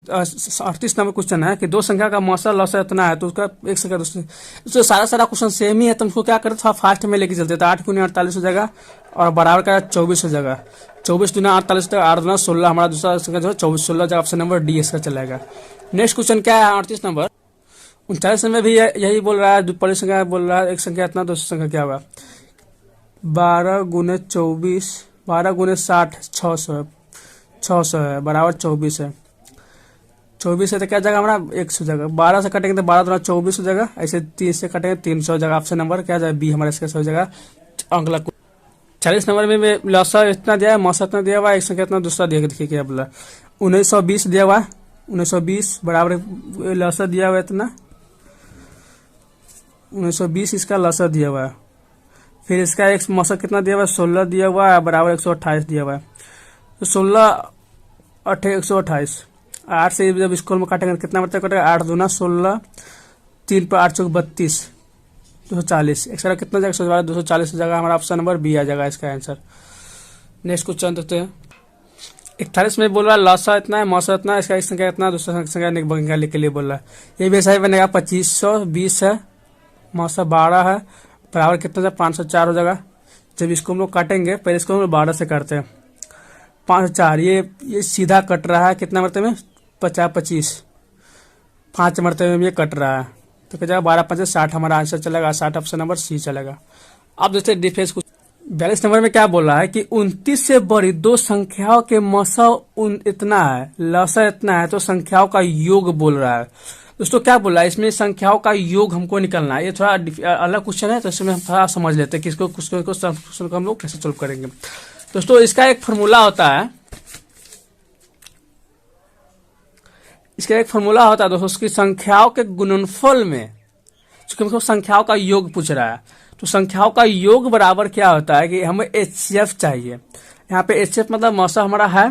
38 number question है कि दो संख्या का मौसा लौसा इतना है तो उसका एक संख्या दूसरे तो सारा क्वेश्चन सेम ही है। तो हमको क्या करते थोड़ा फास्ट में लेके चलते थे। 8 गुना 48 हो जाएगा और बराबर का 24 हो जाएगा। 24 गुना 48 तक 8 गुना 16 हमारा दूसरा संख्या जो है 24 16 जाएगा। ऑप्शन नंबर डी इसका चलेगा। नेक्स्ट क्वेश्चन क्या है 38 नंबर 39 में भी यही बोल रहा है। पहली संख्या बोल रहा है एक संख्या इतना दूसरी संख्या क्या होगा 12 गुने 24 12 गुने 60 600 है बराबर 24 है। 24 से तो क्या जाएगा हमारा 100 जाएगा। 12 से कटेंगे तो 12 दुना 24 हो जाएगा। ऐसे 30 से कटेंगे 300 हो जाएगा। ऑप्शन नंबर क्या जाएगा बी हमारा इसका हो जाएगा अगला। 40 नंबर में लौसा इतना दिया है मौसा इतना दिया हुआ है एक संख्या इतना दूसरा दिया देखिए क्या बोला 1920 दिया हुआ है 1920 बराबर लौसा दिया हुआ है इतना 1920 इसका लौसा दिया हुआ है। फिर इसका एक मौसा कितना दिया हुआ है 16 दिया हुआ है बराबर 128 दिया हुआ है। तो 16 8 128 8 से जब स्कूल में काटेंगे कितना बचता कटेगा 8 दूना 16 3 पर 8 चौक 32 240 एक सारा कितना जाएगा 240 जगह हमारा ऑप्शन नंबर बी आ जाएगा इसका आंसर। नेक्स्ट क्वेश्चन देखते हैं 41 में बोल रहा है लौसा इतना है मौसा इतना है इसका एक संख्या इतना दूसरा संख्या निकालने के लिए बोल रहा है। ये भी ऐसा ही बनेगा 2520 है मौसा 12 है बराबर कितना जाएगा 504 हो जाएगा। जब इसको हम लोग काटेंगे पहले इसको हम लोग 12 से काटते हैं 5 ये सीधा कट रहा है कितना मरते में 50 25 5 मरते में ये कट रहा है तो क्या जाएगा 12 5 60 हमारा आंसर चलेगा 60 ऑप्शन नंबर सी चलेगा। अब देखते डिफेंस कुछ 42 नंबर में क्या बोल रहा है कि 29 से बड़ी दो संख्याओं के मौसा इतना है लौसा इतना है तो संख्याओं का योग बोल रहा है। दोस्तों क्या बोल रहा है इसमें संख्याओं का योग हमको निकलना है। ये थोड़ा अलग क्वेश्चन है तो इसमें हम थोड़ा समझ लेते हैं कि इसको क्वेश्चन को हम लोग कैसे सॉल्व करेंगे। दोस्तों इसका एक फॉर्मूला होता है दोस्तों उसकी संख्याओं के गुणनफल में चूंकि हमको संख्याओं का योग पूछ रहा है तो संख्याओं का योग बराबर क्या होता है कि हमें HCF चाहिए। यहाँ पे HCF मतलब मौसा हमारा है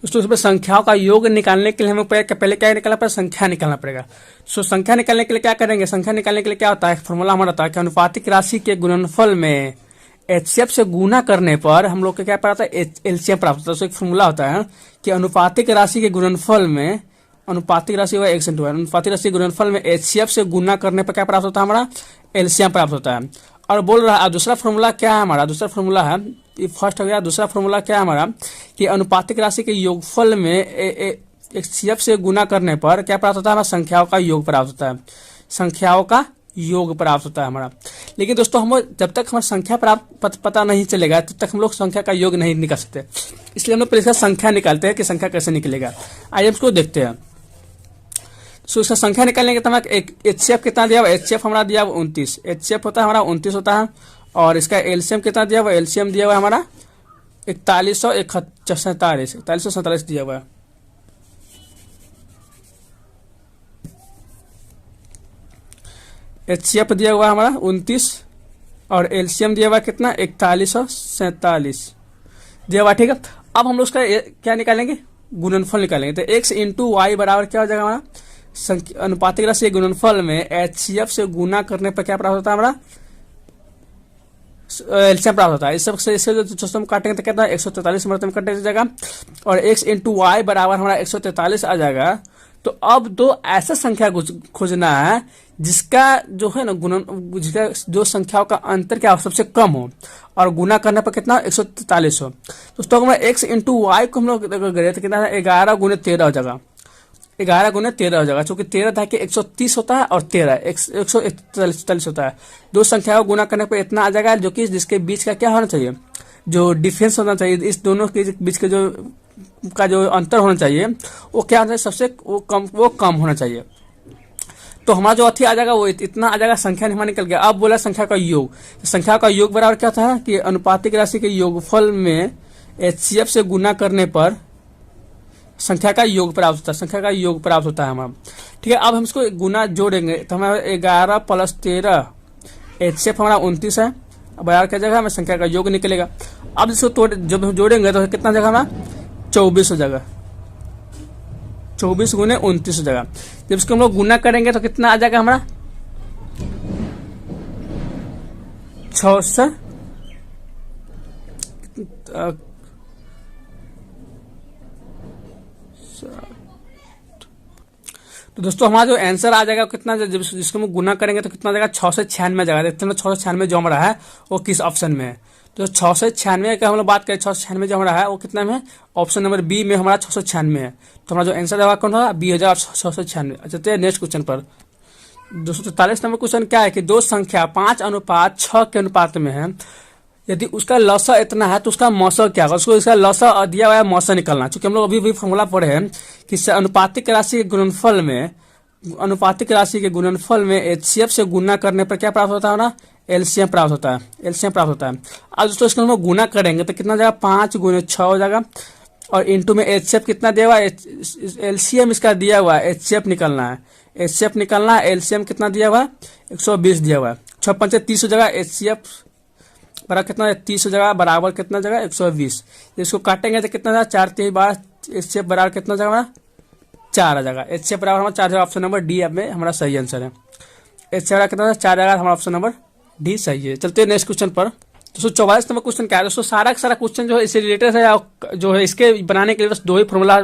दोस्तों उसमें संख्याओं का योग निकालने के लिए हमें पहले क्या निकालना पड़ेगा संख्या निकालना पड़ेगा। तो संख्या निकालने के लिए क्या करेंगे संख्या निकालने के लिए क्या होता है फॉर्मूला हमारा होता है कि अनुपातिक राशि के गुणनफल में HCF से गुना करने पर हम लोग को क्या प्राप्त होता है LCM प्राप्त होता है। तो एक फॉर्मूला होता है कि अनुपातिक राशि के गुणनफल में अनुपातिक राशि हुआ x × अनुपातिक राशि के गुणनफल में HCF से गुना करने पर क्या प्राप्त होता है हमारा LCM प्राप्त होता है। और बोल रहा है दूसरा फॉर्मूला क्या है हमारा दूसरा फॉर्मूला है फर्स्ट हो गया। दूसरा फॉर्मूला क्या है हमारा कि अनुपातिक राशि के योगफल में HCF से गुना करने पर क्या प्राप्त होता है हमारा संख्याओं का योग प्राप्त होता है संख्याओं का योग प्राप्त होता है हमारा। लेकिन दोस्तों हम जब तक हमारा संख्या प्राप्त पता नहीं चलेगा तब तक हम लोग संख्या का योग नहीं निकाल सकते। इसलिए हम लोग पहले इसका संख्या निकालते हैं कि संख्या कैसे निकलेगा। आइए इसको देखते हैं। तो इसका संख्या निकालने के तमाम HCF कितना दिया हुआ HCF हमारा दिया हुआ 29 HCF होता है हमारा 29 होता है। और इसका LCM कितना दिया हुआ LCM दिया हुआ है हमारा 4147 दिया हुआ है। HCF दिया हुआ हमारा 29 और LCM दिया हुआ कितना 4147 दिया हुआ ठीक है। अब हम लोग उसका क्या निकालेंगे गुणनफल निकालेंगे। तो x इंटू वाई बराबर क्या हो जाएगा हमारा अनुपातिक राशि के गुणनफल में HCF से गुना करने पर क्या प्राप्त होता है हमारा LCM प्राप्त होता है। इस सब से इससे जो हम काटेंगे तो कितना 143 मरतबे कट जाएगा और x इंटू वाई बराबर हमारा 143 आ जाएगा। तो अब दो ऐसा संख्या खोजना है जिसका जो है ना जिसका जो संख्याओं का अंतर क्या हो सबसे कम हो और गुना करने पर कितना 143 हो। दोस्तों अगर x इंटू वाई को हम लोग गए तो कितना 11 गुने 13 हो जाएगा 11 गुने 13 हो जाएगा क्योंकि 13 था कि 130 होता है और 13 141 होता है। दो संख्याओं को गुना करने पर इतना आ जाएगा जो कि जिसके बीच का क्या होना चाहिए जो डिफरेंस होना चाहिए इस दोनों के बीच के जो अंतर होना चाहिए वो क्या होना चाहिए सबसे वो कम होना चाहिए। तो हमारा जो अथी आ जाएगा वो इतना आ जाएगा संख्या हमारा निकल गया। अब बोला संख्या का योग संख्या का योग बराबर क्या था कि अनुपातिक राशि के योगफल में HCF से गुना करने पर संख्या का योग प्राप्त होता है संख्या का योग प्राप्त होता है हमारा ठीक है। अब हम इसको गुना जोड़ेंगे तो हमारा 11 + 13 HCF हमारा 29 है बराबर क्या जगह हमें संख्या का योग निकलेगा। अब इसको जब हम जोड़ेंगे तो कितना जगह हमारा 24 हो जाएगा 24 गुने 29 हो जाएगा। जब इसको हम लोग गुना करेंगे तो कितना आ जाएगा हमारा 6 6 तो दोस्तों हमारा जो आंसर आ जाएगा कितना, जिसको हम गुना करेंगे तो कितना जाएगा 6 से 96 जाएगा। देखते हैं 6 से 96 जो हमारा है वो किस ऑप्शन में है। तो 6 से 96 का हम लोग बात करें, 6 से 96 जो हमारा है वो कितना में है, ऑप्शन नंबर बी में हमारा 6 से 96 है। तो हमारा जो आंसर होगा कौन होगा, बी हो जाएगा 6 से 96। अच्छा तो नेक्स्ट क्वेश्चन पर 243 नंबर क्वेश्चन क्या है कि दो संख्या 5:6 के अनुपात में है, यदि उसका लसा इतना है तो उसका मौसा क्या होगा। उसको इसका लसा दिया हुआ है, मौसा निकलना। चूंकि हम लोग अभी भी फॉर्मूला पढ़े हैं कि अनुपातिक राशि के गुणनफल में, अनुपातिक राशि के गुणनफल में एचसीएफ से गुना करने पर क्या प्राप्त होता है ना, एलसीएम प्राप्त होता है, एलसीएम प्राप्त होता है। अब दोस्तों इसको हम लोग गुना करेंगे तो कितना जाएगा, 5 × 6 हो जाएगा, और इंटू में एचसीएफ कितना दिया हुआ है, एलसीएम इसका दिया हुआ है, एचसीएफ निकलना है, एचसीएफ निकलना है, एलसीएम कितना दिया हुआ है 120 दिया हुआ है। 6 × 5 = 30 हो जाएगा, एचसीएफ बराबर कितना है 30 हो जाएगा, बराबर कितना जगह 120। इसको काटेंगे तो कितना जाएगा 4 × 3 = 12, एचसीएफ बराबर कितना जगह 4 आ जाएगा। एचसीएफ बराबर हमारा 4 जाएगा, ऑप्शन नंबर डी में हमारा सही आंसर है। एचसीएफ बराबर कितना 4 जाएगा, हमारा ऑप्शन नंबर डी सही है। चलते हैं नेक्स्ट क्वेश्चन पर। 244 नंबर क्वेश्चन क्या है दोस्तों, सारा का सारा क्वेश्चन जो है इससे रिलेटेड है, जो है इसके बनाने के लिए बस 2 ही फॉर्मूला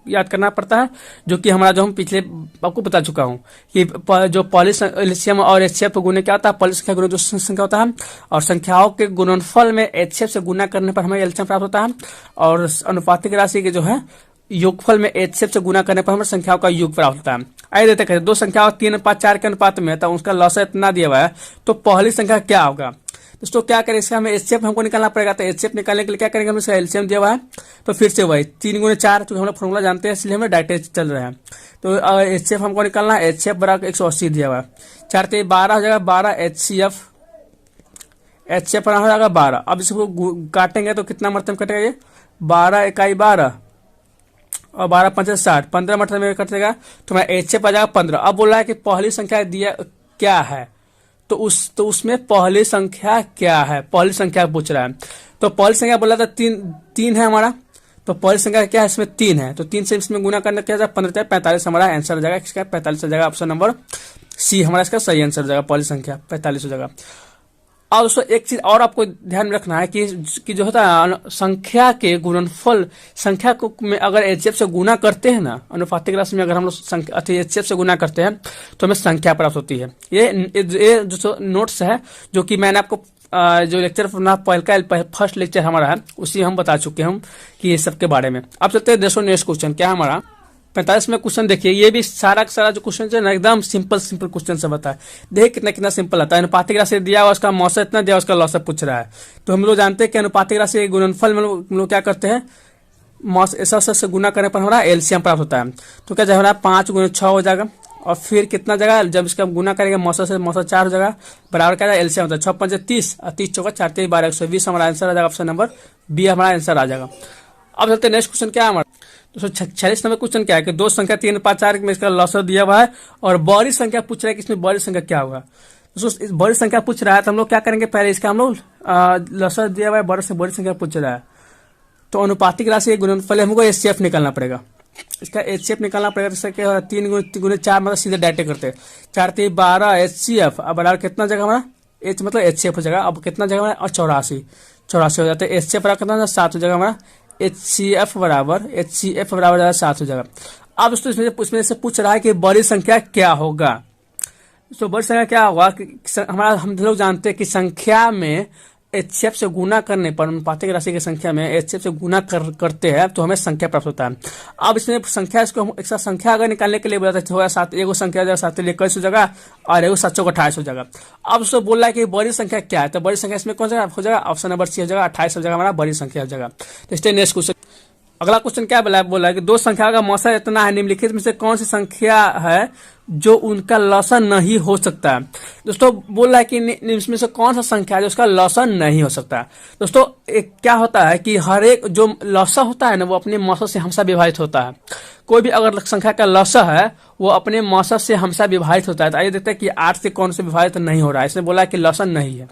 याद करना पड़ता है, जो कि हमारा जो हम पिछले आपको बता चुका हूँ कि जो पॉली एलसीएम और एचसीएफ को गुने क्या होता है, पॉली संख्या गुना जो संख्या होता है, और संख्याओं के गुणनफल में एचसीएफ से गुना करने पर हमें एलसीएम प्राप्त होता है, और अनुपातिक राशि के जो है योगफल में एचसीएफ से गुना करने पर हमें संख्याओं का योग प्राप्त होता है। आइए देखते हैं, दो संख्याओं 3:4 के अनुपात में, तो उसका लॉस इतना दिया हुआ है, तो पहली संख्या क्या होगा दोस्तों, क्या करें, इसका हमें एचसीएफ हमको निकालना पड़ेगा। तो एचसीएफ निकालने के लिए क्या करेंगे, हम इसका एलसीएम दिया हुआ है, तो फिर से वही 3 × 4, तो हम लोग फॉर्मूला जानते हैं इसलिए हमें डायरेक्ट चल रहे हैं। तो एचसीएफ हमको निकालना है, एचसीएफ बराबर 180 दिया हुआ है, 4 × 3 = 12 हो जाएगा, 12 एचसीएफ बराबर हो जाएगा 12। अब इसको काटेंगे तो कितना मरतब कटेगा, ये 12 × 12 और 12 × 5 = 60, 15 मरतब में कटेगा, तो हमारा एचसीएफ आ जाएगा 15। अब बोला है कि पहली संख्या दिया क्या है, तो उसमें पहली संख्या क्या है, पहली संख्या पूछ रहा है। तो पहली संख्या बोला था 3 है हमारा, तो पहली संख्या क्या है, इसमें 3 है, तो 3 से इसमें गुना करना क्या जाएगा, 15 × 45 हमारा आंसर हो जाएगा। इसका 45 हो जाएगा, ऑप्शन नंबर सी हमारा इसका सही आंसर हो जाएगा, पहली संख्या 45 हो जाएगा। और दोस्तों एक चीज और आपको ध्यान में रखना है कि जो होता है संख्या के गुणनफल, संख्या को में अगर एचसीएफ से गुना करते हैं ना, अनुपातिक राशि में अगर हम लोग एचसीएफ से गुना करते हैं तो हमें संख्या प्राप्त होती है। ये जो नोट्स है जो कि मैंने आपको जो लेक्चर फर्स्ट लेक्चर हमारा है उसी हम बता चुके हैं कि ये सब के बारे में। अब चलते हैं दोस्तों नेक्स्ट क्वेश्चन क्या है हमारा 45 में क्वेश्चन। देखिए ये भी सारा का सारा जो क्वेश्चन है ना एकदम सिंपल क्वेश्चन से बता है। देखिए कितना सिंपल आता है। अनुपातिक राशि दिया हुआ, उसका मौसा इतना दिया, उसका लॉस पूछ रहा है। तो हम लोग जानते हैं कि अनुपातिक राशि के गुणनफल में हम लोग क्या करते हैं, मौस ऐसा से गुना करने पर हमारा एलसीएम प्राप्त होता है। तो क्या जाएगा 5 × 6 हो जाएगा, और फिर कितना जगह जब इसका गुना करेंगे मौसा से मौसा 4 हो जाएगा, बराबर क्या जाएगा एलसीएम होता है 6 × 5 = 30 और 30 × 4 = 4 × 3 = 12 120 हमारा आंसर आ जाएगा, ऑप्शन नंबर बी हमारा आंसर आ जाएगा। अब चलते नेक्स्ट क्वेश्चन क्या है हमारा 246 नंबर क्वेश्चन क्या है कि दो संख्या 3/4 में इसका लॉस दिया हुआ है और बड़ी संख्या पूछ रहा है कि इसमें बड़ी संख्या क्या होगा। दोस्तों बड़ी संख्या पूछ रहा है तो हम लोग क्या करेंगे, पहले इसका हम लोग लॉस दिया हुआ है, बड़ी संख्या पूछ रहा है तो अनुपातिक राशि के गुणनफल हमको एचसीएफ निकालना पड़ेगा। इसका एचसीएफ निकालना पड़ेगा, जैसे कि 3 × 4 मतलब सीधे डायरेक्ट करते हैं 4 × 3 = 12 एचसीएफ। अब बराबर कितना जगह हमारा एच मतलब एचसीएफ हो जाएगा। अब कितना जगह हमारा और 84 हो जाता है। एचसीएफ बराबर कितना 7 हो जाएगा हमारा, एचसीएफ बराबर 7 हो जाएगा। अब दोस्तों इसमें से पूछ रहा है कि बड़ी संख्या क्या होगा। तो बड़ी संख्या क्या होगा कि हमारा हम लोग जानते हैं कि संख्या में एचसीएफ से गुना करने पर, अनुपातिक राशि की संख्या में एचसीएफ से गुना करते हैं तो हमें संख्या प्राप्त होता है। अब इसमें संख्या इसको हम एक साथ संख्या अगर निकालने के लिए बोला था 7 एगो संख्या हो जाएगा 7 21 हो जाएगा और एगो 7 × 28 हो जाएगा। अब उसको बोल रहा है कि बड़ी संख्या क्या है, तो बड़ी संख्या इसमें कौन सा हो जाएगा, ऑप्शन नंबर सी हो जाएगा 28 हो जाएगा हमारा बड़ी संख्या हो जाएगा। तो इसलिए नेक्स्ट क्वेश्चन अगला क्वेश्चन क्या बोला है कि दो संख्या का मौसा इतना है, निम्नलिखित में से कौन सी संख्या है जो उनका लॉसा नहीं हो सकता है। दोस्तों बोल रहा है कि इसमें से कौन सा संख्या है जो उसका लॉसा नहीं हो सकता। दोस्तों एक क्या होता है कि हर एक जो लॉसा होता है ना वो अपने मौसा से हमेशा विभाजित होता है। कोई भी अगर संख्या का लॉसा है वो अपने मौसा से हमेशा विभाजित होता है। तो आइए देखते हैं कि 8 से कौन से विभाजित नहीं हो रहा है। इसने बोला है कि लॉसा नहीं है,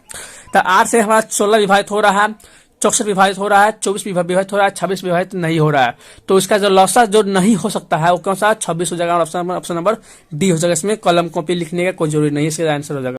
तो 8 से हमारा 16 विभाजित हो रहा है, 64 विभाजित हो रहा है, 24 विभाजित हो रहा है, 26 विभाजित नहीं हो रहा है। तो इसका जो लॉसा जो नहीं हो सकता है वो कौन सा 26 हो जाएगा, ऑप्शन नंबर डी हो जाएगा। इसमें कॉलम कॉपी लिखने का कोई जरूरी नहीं है, इसका आंसर हो जाएगा।